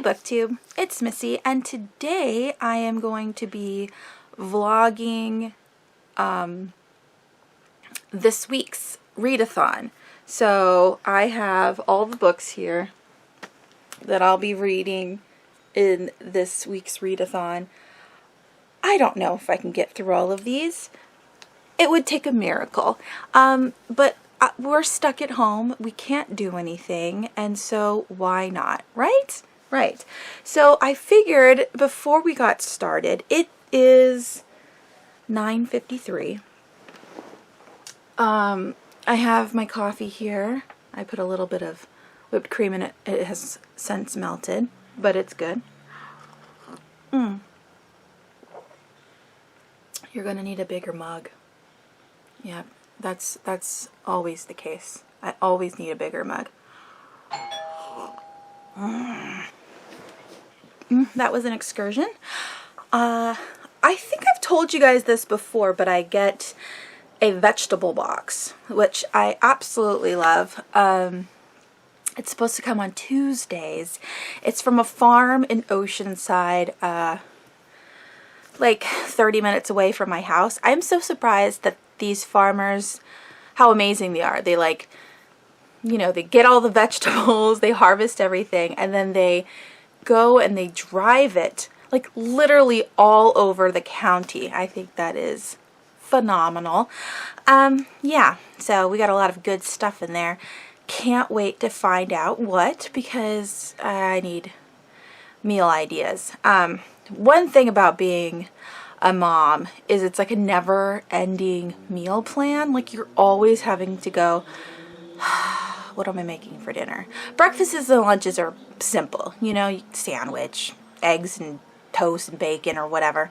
BookTube, it's Missy, and today I am going to be vlogging this week's readathon. So I have all the books here that I'll be reading in this week's readathon. I don't know if I can get through all of these. It would take a miracle. But we're stuck at home. We can't do anything, and so why not, right? Right. So I figured before we got started, it is 9:53. I have my coffee here. I put a little bit of whipped cream in it. It has since melted, but it's good. You're gonna need a bigger mug. Yeah, that's always the case. I always need a bigger mug. That was an excursion. I think I've told you guys this before, but I get a vegetable box, which I absolutely love. It's supposed to come on Tuesdays. It's from a farm in Oceanside, like 30 minutes away from my house. I'm so surprised that these farmers, how amazing they are. They they get all the vegetables, they harvest everything, and then they go and they drive it like literally all over the county. I think that is phenomenal. Yeah, so we got a lot of good stuff in there. Can't wait to find out what, because I need meal ideas. One thing about being a mom is it's like a never-ending meal plan. Like, you're always having to go, what am I making for dinner? Breakfasts and lunches are simple, sandwich, eggs and toast and bacon or whatever.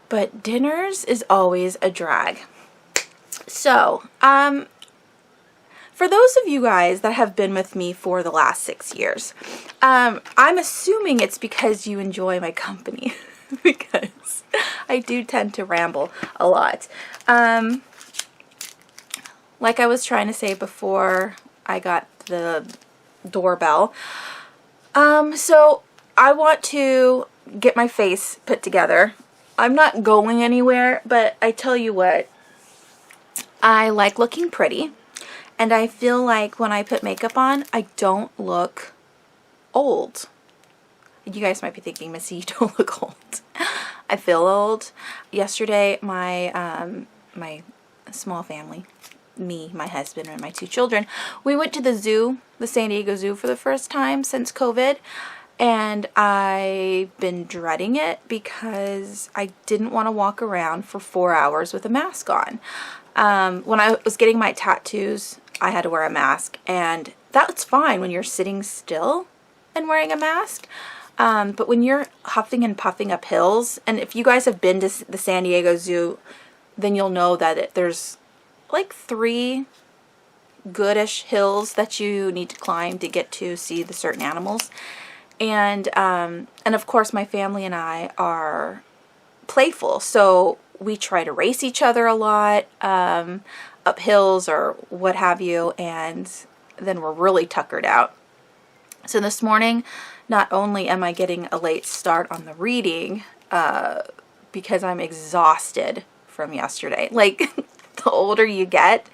But dinners is always a drag. So, for those of you guys that have been with me for the last 6 years, I'm assuming it's because you enjoy my company, because I do tend to ramble a lot. Like I was trying to say before I got the doorbell, so I want to get my face put together. I'm not going anywhere, but I tell you what, I like looking pretty. And I feel like when I put makeup on, I don't look old. You guys might be thinking, Missy, you don't look old. I feel old. Yesterday, my my small family, me, my husband, and my 2 children, we went to the zoo, the San Diego Zoo, for the first time since COVID. And I've been dreading it because I didn't want to walk around for 4 hours with a mask on. When I was getting my tattoos, I had to wear a mask, and that's fine when you're sitting still and wearing a mask. But when you're huffing and puffing up hills, and if you guys have been to the San Diego Zoo, then you'll know that there's like 3 goodish hills that you need to climb to get to see the certain animals. And of course my family and I are playful, so we try to race each other a lot, up hills or what have you, and then we're really tuckered out. So this morning, not only am I getting a late start on the reading, because I'm exhausted from yesterday. Like, the older you get,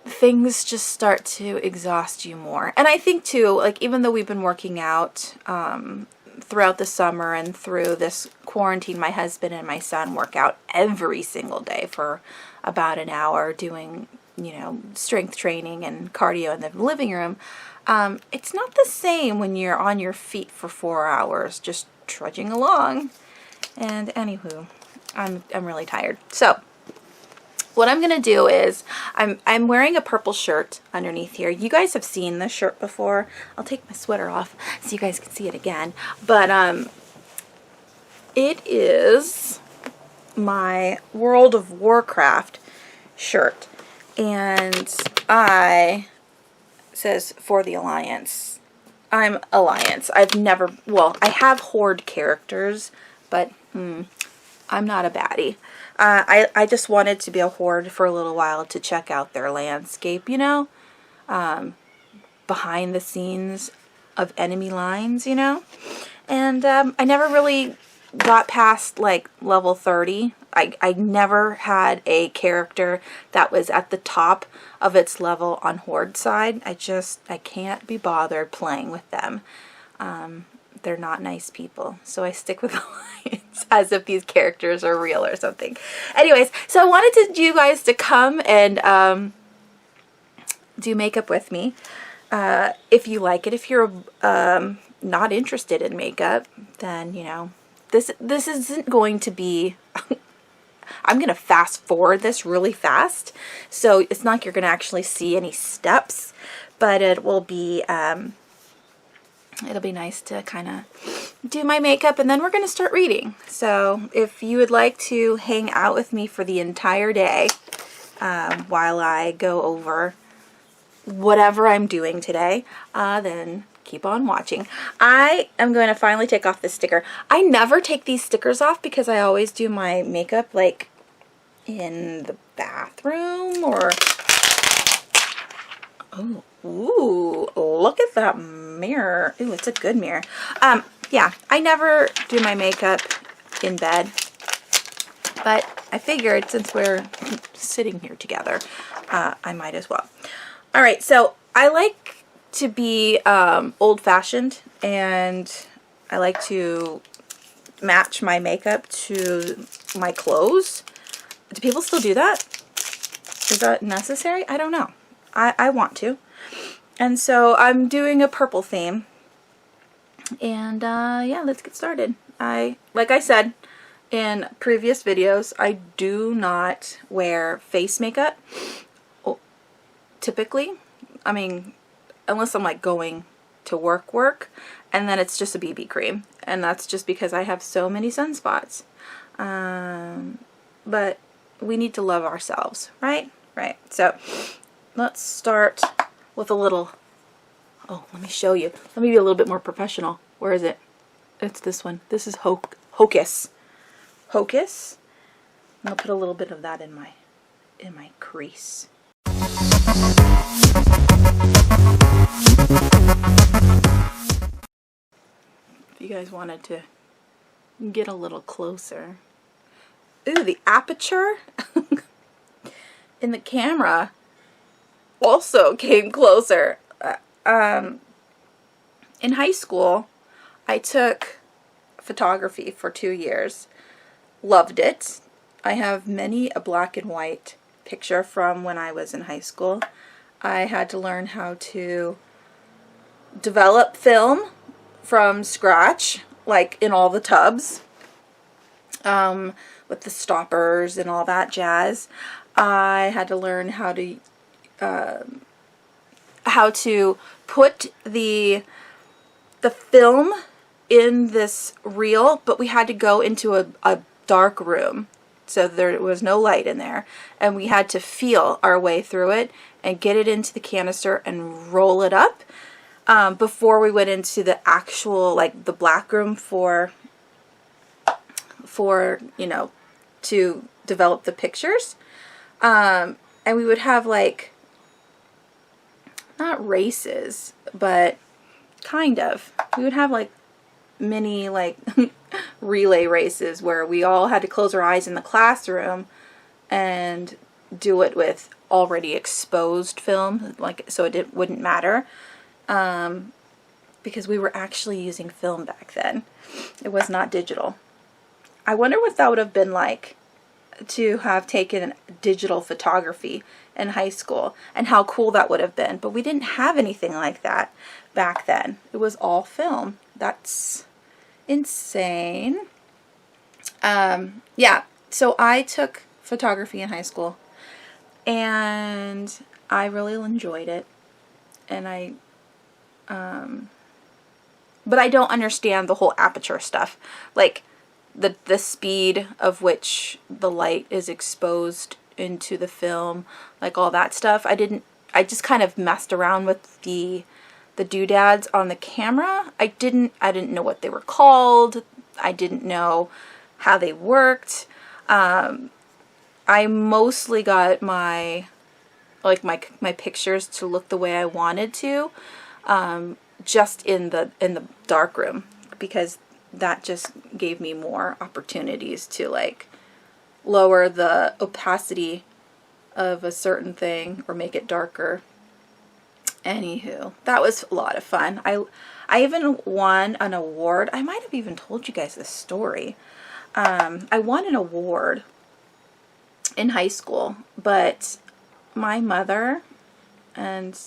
things just start to exhaust you more. And I think too, like, even though we've been working out throughout the summer and through this quarantine, my husband and my son work out every single day for about an hour doing, strength training and cardio in the living room. It's not the same when you're on your feet for 4 hours just trudging along. And anywho, I'm really tired. So what I'm gonna do is I'm wearing a purple shirt underneath here. You guys have seen this shirt before. I'll take my sweater off so you guys can see it again. But it is my World of Warcraft shirt, and it says for the Alliance. I'm Alliance. I have Horde characters, but I'm not a baddie. I just wanted to be a Horde for a little while to check out their landscape, behind the scenes of enemy lines, you know? And I never really got past like level 30. I never had a character that was at the top of its level on Horde side. I can't be bothered playing with them. They're not nice people. So I stick with Alliance as if these characters are real or something. Anyways, so I wanted you guys to come and do makeup with me. If you like it. If you're not interested in makeup, then, you know, this isn't going to be... I'm going to fast forward this really fast. So it's not like you're going to actually see any steps, but it will be... it'll be nice to kind of do my makeup, and then we're going to start reading. So if you would like to hang out with me for the entire day while I go over whatever I'm doing today, then keep on watching. I am going to finally take off this sticker. I never take these stickers off because I always do my makeup like in the bathroom or... Oh, ooh, look at that mirror. Ooh, it's a good mirror. Yeah, I never do my makeup in bed, but I figured since we're sitting here together, I might as well. All right, so I like to be old-fashioned, and I like to match my makeup to my clothes. Do people still do that? Is that necessary? I don't know. I want to. And so I'm doing a purple theme. And yeah, let's get started. Like I said in previous videos, I do not wear face makeup. Typically. I mean, unless I'm like going to work. And then it's just a BB cream. And that's just because I have so many sunspots. But we need to love ourselves, right? Right. So let's start with a little, oh, let me show you. Let me be a little bit more professional. Where is it? It's this one. This is Hocus. Hocus. And I'll put a little bit of that in my crease. If you guys wanted to get a little closer. Ooh, the aperture in the camera also came closer. In high school, I took photography for 2 years. Loved it. I have many a black and white picture from when I was in high school. I had to learn how to develop film from scratch, like in all the tubs, with the stoppers and all that jazz. I had to learn how to put the film in this reel, but we had to go into a dark room, so there was no light in there, and we had to feel our way through it and get it into the canister and roll it up before we went into the actual, like, the black room for you know, to develop the pictures. And we would have, like, not races, but kind of. We would have, like, mini, like, relay races where we all had to close our eyes in the classroom and do it with already exposed film, like, so it wouldn't matter, because we were actually using film back then. It was not digital. I wonder what that would have been like to have taken digital photography in high school and how cool that would have been. But we didn't have anything like that back then. It was all film. That's insane. Yeah, so I took photography in high school and I really enjoyed it. And but I don't understand the whole aperture stuff. Like, the speed of which the light is exposed into the film, like all that stuff. I just kind of messed around with the doodads on the camera. I didn't know what they were called. I didn't know how they worked. I mostly got my pictures to look the way I wanted to. just in the dark room, because that just gave me more opportunities to like lower the opacity of a certain thing or make it darker. Anywho, that was a lot of fun. I even won an award. I might have even told you guys this story. I won an award in high school, but my mother, and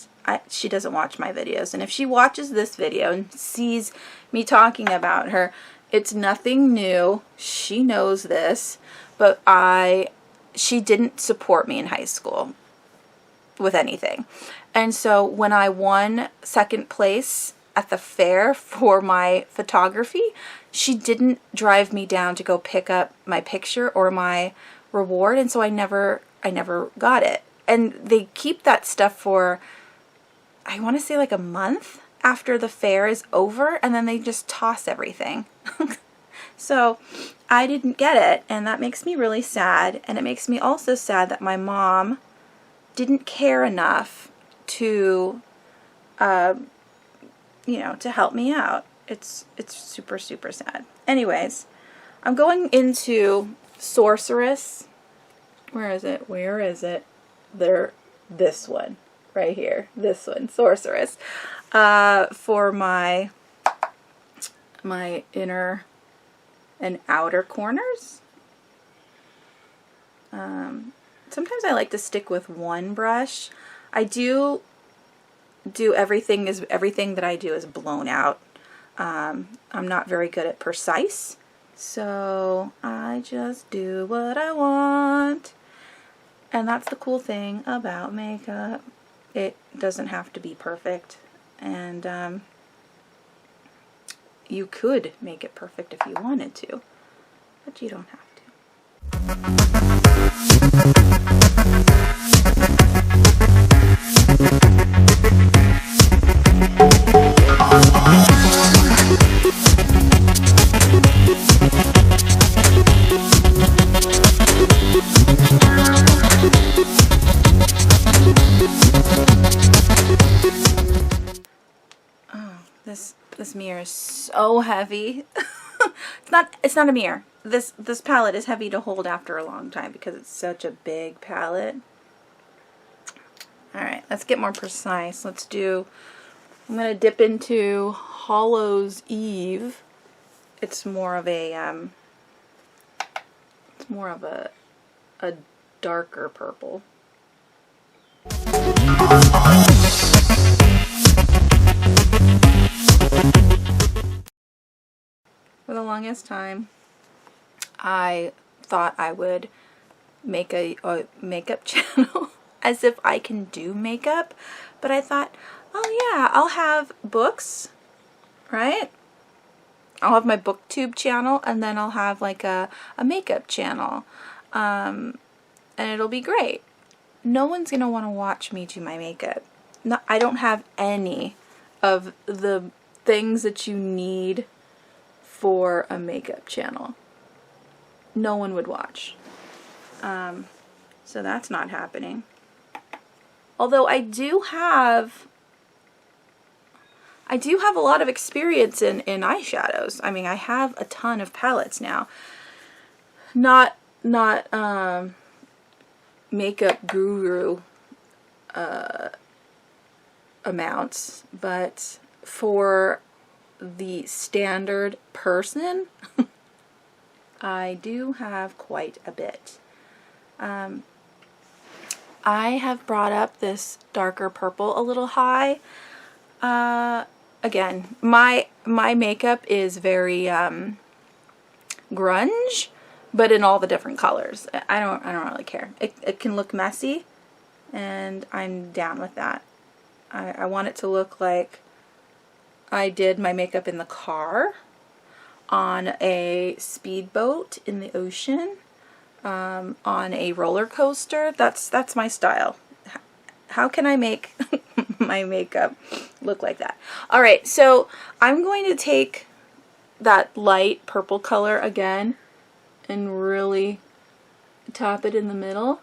she doesn't watch my videos, and if she watches this video and sees me talking about her, it's nothing new. She knows this, but she didn't support me in high school with anything. And so when I won second place at the fair for my photography, she didn't drive me down to go pick up my picture or my reward, and so I never got it. And they keep that stuff for, I want to say like a month after the fair is over, and then they just toss everything. So I didn't get it, and that makes me really sad. And it makes me also sad that my mom didn't care enough to you know, to help me out. It's super, super sad. Anyways, I'm going into Sorceress. Where is it? Where is it? There, this one right here. This one, Sorceress, for my inner and outer corners. Sometimes I like to stick with one brush. I do everything that I do is blown out. I'm not very good at precise, so I just do what I want. And that's the cool thing about makeup. It doesn't have to be perfect, and you could make it perfect if you wanted to, but you don't have to. This mirror is so heavy. It's not a mirror. This palette is heavy to hold after a long time because it's such a big palette. Alright, let's get more precise. I'm gonna dip into Hollow's Eve. It's more of a darker purple. For the longest time, I thought I would make a makeup channel as if I can do makeup, but I thought, oh yeah, I'll have books, right? I'll have my booktube channel, and then I'll have like a makeup channel, and it'll be great. No one's gonna want to watch me do my makeup. No, I don't have any of the things that you need for a makeup channel. No one would watch. So that's not happening. Although I do have a lot of experience in eyeshadows. I mean, I have a ton of palettes now. Not makeup guru amounts, but for the standard person, I do have quite a bit. I have brought up this darker purple a little high. Again, my makeup is very grunge, but in all the different colors. I don't really care. It can look messy, and I'm down with that. I want it to look like I did my makeup in the car, on a speedboat in the ocean, on a roller coaster. That's my style. How can I make my makeup look like that? Alright, so I'm going to take that light purple color again and really top it in the middle.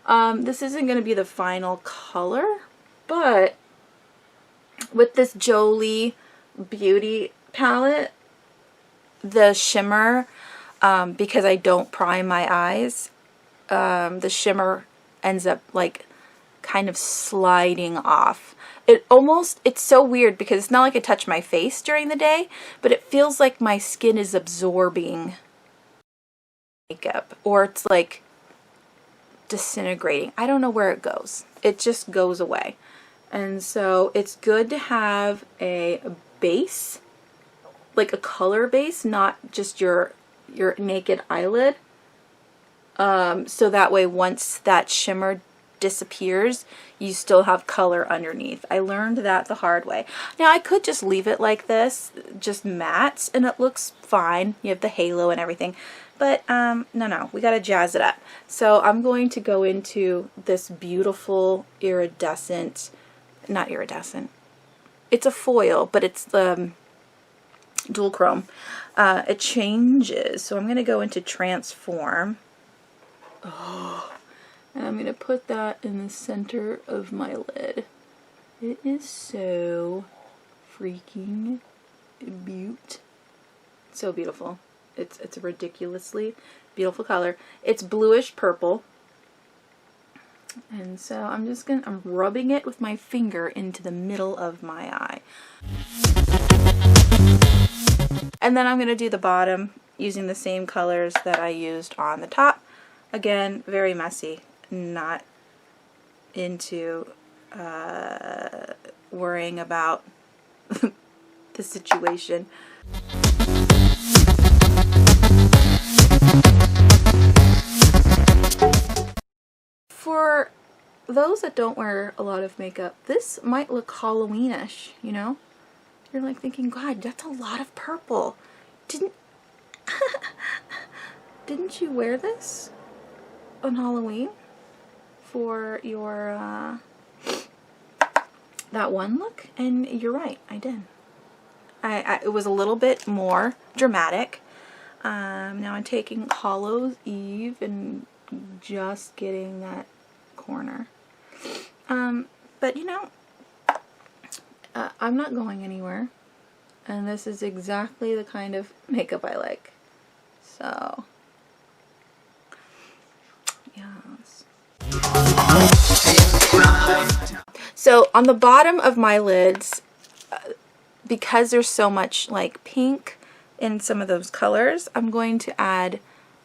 This isn't going to be the final color, but with this Jolie Beauty palette, the shimmer, because I don't prime my eyes, the shimmer ends up like kind of sliding off. It's so weird because it's not like I touch my face during the day, but it feels like my skin is absorbing makeup, or it's like disintegrating. I don't know where it goes. It just goes away. And so it's good to have a base, like a color base, not just your naked eyelid. So that way once that shimmer disappears, you still have color underneath. I learned that the hard way. Now I could just leave it like this, just mattes, and it looks fine. You have the halo and everything. But no, we gotta jazz it up. So I'm going to go into this beautiful iridescent, not iridescent, it's a foil, but it's the dual chrome. It changes, so I'm going to go into Transform. Oh, and I'm going to put that in the center of my lid. It is so freaking beaut. So beautiful. It's a ridiculously beautiful color. It's bluish purple. And so I'm rubbing it with my finger into the middle of my eye. And then I'm going to do the bottom using the same colors that I used on the top. Again, very messy. Not into worrying about the situation. For those that don't wear a lot of makeup, this might look Halloweenish, you know? You're like thinking, God, that's a lot of purple. Didn't you wear this on Halloween for your that one look? And you're right, I did. It was a little bit more dramatic. Now I'm taking Hallows Eve and just getting that corner. But you know, I'm not going anywhere, and this is exactly the kind of makeup I like. So, yes. So on the bottom of my lids, because there's so much like pink in some of those colors, I'm going to add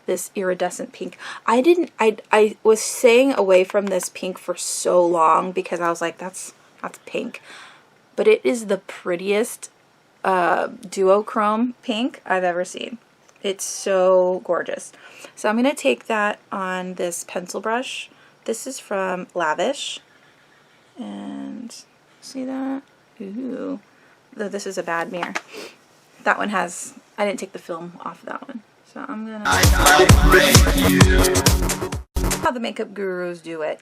this iridescent pink. I was staying away from this pink for so long because I was like, that's pink. But it is the prettiest duochrome pink I've ever seen. It's so gorgeous. So I'm going to take that on this pencil brush. This is from Lavish. And see that? Ooh. Though this is a bad mirror. That one has, I didn't take the film off of that one. So I'm going to... How the makeup gurus do it.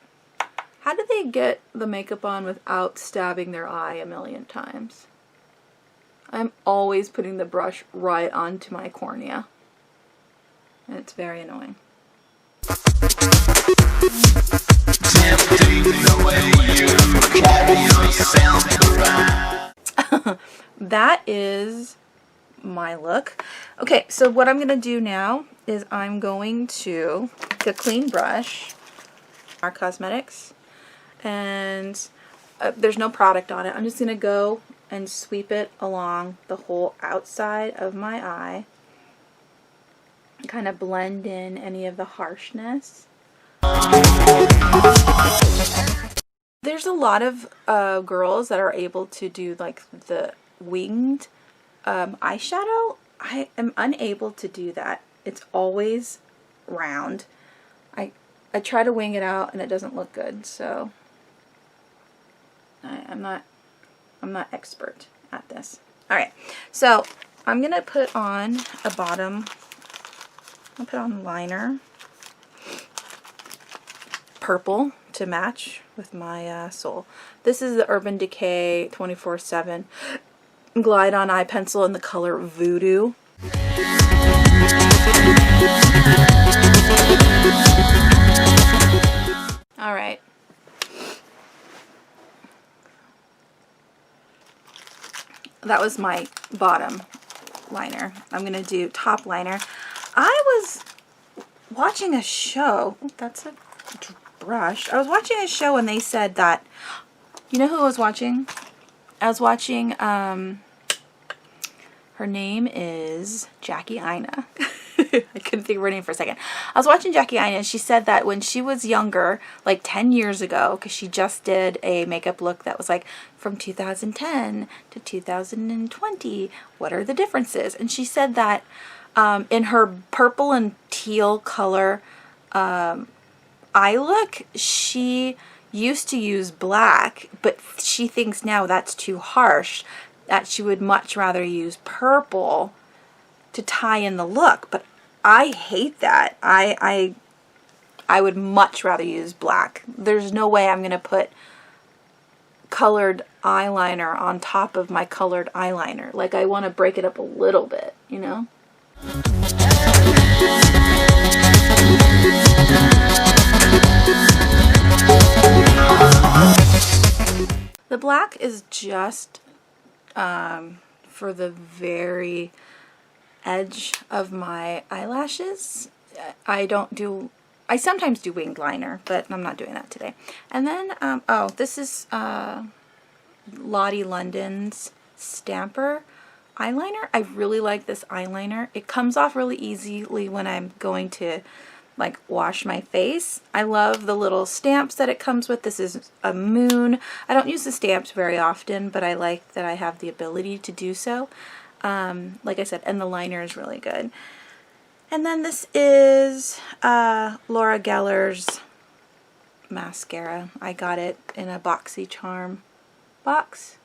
How do they get the makeup on without stabbing their eye a million times? I'm always putting the brush right onto my cornea. And it's very annoying. That is my look. Okay, so what I'm going to do now is I'm going to take a clean brush, our cosmetics, and there's no product on it. I'm just going to go and sweep it along the whole outside of my eye, kind of blend in any of the harshness. There's a lot of girls that are able to do like the winged eyeshadow. I am unable to do that. It's always round. I try to wing it out and it doesn't look good, so I'm not expert at this. Alright, so I'm gonna put on a bottom, I'll put on liner, purple to match with my Soul. This is the Urban Decay 24/7 Glide On Eye Pencil in the color Voodoo. Alright. that was my bottom liner. I'm going to do top liner. I was watching a show. Oh, that's a brush. I was watching a show and they said that, you know who I was watching? I was watching, her name is Jackie Ina. I couldn't think of her name for a second. I was watching Jackie Ina and she said that when she was younger, like 10 years ago, because she just did a makeup look that was like from 2010 to 2020, what are the differences? And she said that in her purple and teal color eye look, she used to use black, but she thinks now that's too harsh, that she would much rather use purple to tie in the look. But I hate that. I would much rather use black. There's no way I'm going to put colored eyeliner on top of my colored eyeliner. Like, I want to break it up a little bit, you know? The black is just for the very edge of my eyelashes. I sometimes do winged liner, but I'm not doing that today. And then, oh, this is Lottie London's Stamper eyeliner. I really like this eyeliner. It comes off really easily when I'm going to like wash my face. I love the little stamps that it comes with. This is a moon. I don't use the stamps very often, but I like that I have the ability to do so. Like I said, and the liner is really good. And then this is Laura Geller's mascara. I got it in a BoxyCharm box.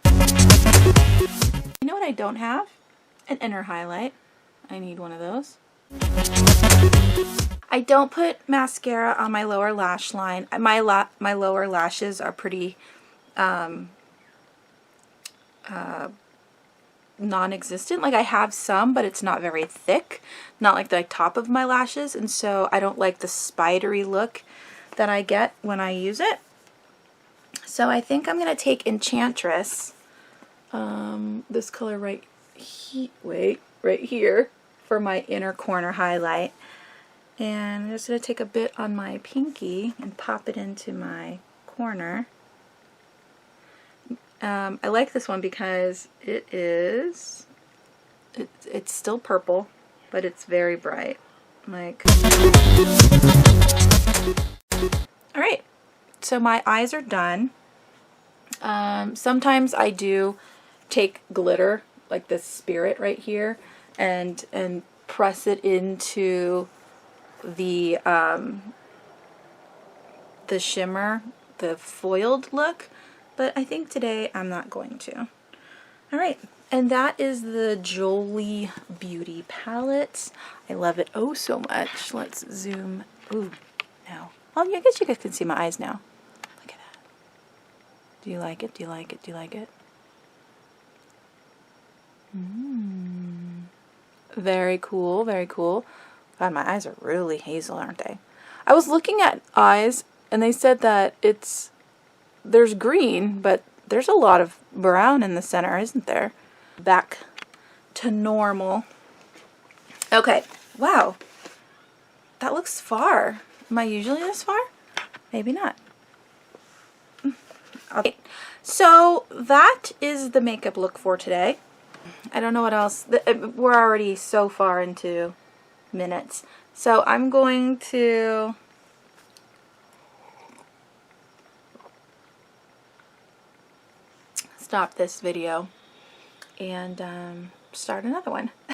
You know what I don't have? An inner highlight. I need one of those. I don't put mascara on my lower lash line. My lower lashes are pretty non-existent. Like, I have some, but it's not very thick, not like the top of my lashes, and so I don't like the spidery look that I get when I use it. So I think I'm gonna take Enchantress, this color right here for my inner corner highlight, and I'm just gonna take a bit on my pinky and pop it into my corner. I like this one because it's still purple, but it's very bright. Like, alright, so my eyes are done. Sometimes I do take glitter, like this spirit right here, and press it into the shimmer, the foiled look. But I think today I'm not going to. Alright, and that is the Jolie Beauty palette. I love it oh so much. Let's zoom. Ooh, no. Well, I guess you guys can see my eyes now. Look at that. Do you like it? Do you like it? Do you like it? Very cool, very cool. God, my eyes are really hazel, aren't they? I was looking at eyes, and they said that there's green, but there's a lot of brown in the center, isn't there? Back to normal. Okay, wow. That looks far. Am I usually this far? Maybe not. Okay, so that is the makeup look for today. I don't know what else. We're already so far into minutes. So I'm going to stop this video and start another one.